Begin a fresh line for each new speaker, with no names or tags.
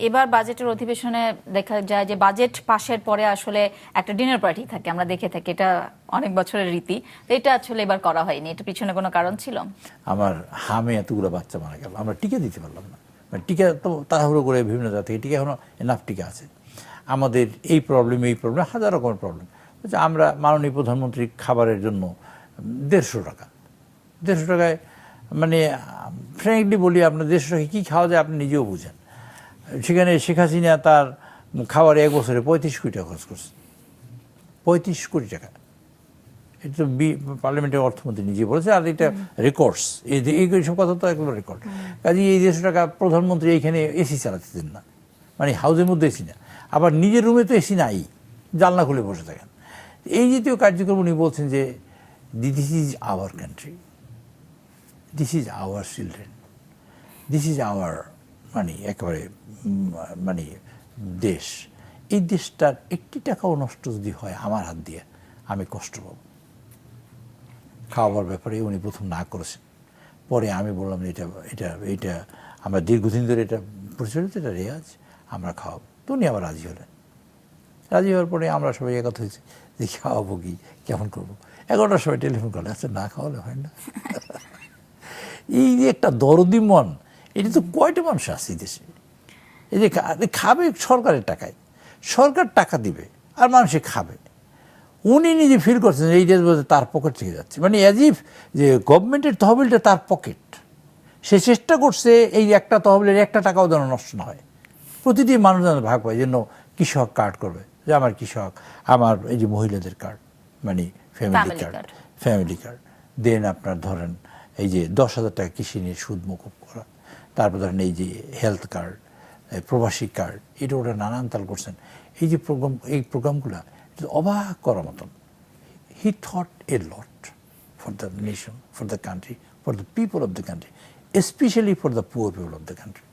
এবার বাজেটের অধিবেশনে দেখা যায় যে বাজেট পাশের পরে আসলে একটা ডিনার পার্টি থাকে, আমরা দেখে থাকি, এটা অনেক বছরের রীতি। তো এটা আসলে এবার করা হয়নি, এটা পিছনে কোনো কারণ ছিল?
আমার হামে এতগুলো বাচ্চা মারা গেল, আমরা টিকা দিতে পারলাম না। মানে টিকা তো তাড়াহুড়ো করে বিভিন্ন জায়গা থেকে টিকা, এখনো এনাফ টিকা আছে। আমাদের এই প্রবলেম হাজার রকমের প্রবলেম। আমরা মাননীয় প্রধানমন্ত্রী খাবারের জন্য 150 টাকা, 150 টাকায় মানে ফ্র্যাঙ্কলি বলি, আপনার 150 টাকায় কী খাওয়া যায় আপনি নিজেও বুঝেন। সেখানে শেখ হাসিনা তার খাবারে 1 বছরে 35 কোটি টাকা খরচ করছে। 35 কোটি টাকা, এটা তো পার্লামেন্টের অর্থমন্ত্রী নিজে বলেছে, আর এটা রেকর্ডস, এইসব কথা তো এগুলো রেকর্ড। কাজে এই 150 টাকা প্রধানমন্ত্রী এইখানে এসি চালাতে দেন না, মানে হাউসের মধ্যে এসি না, আবার নিজের রুমে তো এসি নাই, জানলা খুলে বসে থাকেন। এই জাতীয় কার্যক্রম উনি বলছেন যে this is our country, this is our children, this is our মানে একেবারে মানে দেশ। এই দেশটার 1 টাকাও নষ্ট যদি হয় আমার হাত দিয়ে, আমি কষ্ট পাব। খাওয়াবার ব্যাপারে উনি প্রথম না করেছেন, পরে আমি বললাম এটা এটা এটা আমরা দীর্ঘদিন ধরে এটা প্রচলিত, এটা রেওয়াজ, আমরা খাওয়াবো। তো উনি আবার রাজি হলেন। রাজি হওয়ার পরে আমরা সবাই একথা হয়েছে যে খাওয়াবো কি, কেমন করবো। 11টার সময় টেলিফোন করলে, আচ্ছা না খাওয়ালে হয় না। এই যে একটা দরদি মন, এটা তো কয়টা মানুষ আছে দেশে। এই যে খাবে সরকারের টাকায়, সরকার টাকা দিবে আর মানুষে খাবে। উনি নিজে ফিল করছেন এই দেশ বলতে তার পকেট থেকে যাচ্ছে, মানে অ্যাজ ইফ যে গভর্নমেন্টের তহবিলটা তার পকেট। সে চেষ্টা করছে এই একটা তহবিলের 1 টাকাও যেন নষ্ট না হয়, প্রতিটি মানুষ যেন ভাগ পায়। জন্য কৃষক কার্ড করবে, যে আমার কৃষক, আমার এই যে মহিলাদের কার্ড, মানে ফ্যামিলি কার্ড দেন আপনার ধরেন এই যে 10,000 টাকা কৃষি নিয়ে সুদ মকুব করা, তারপর ধরেন এই যে হেলথ কার্ড, প্রবাসী কার্ড, এটা ওটা নানান তাল করছেন। এই যে প্রোগ্রামগুলো অবাক করার মতন। He thought A lot for the nation, for the country, for the people of the country, specially for the poor people of the country.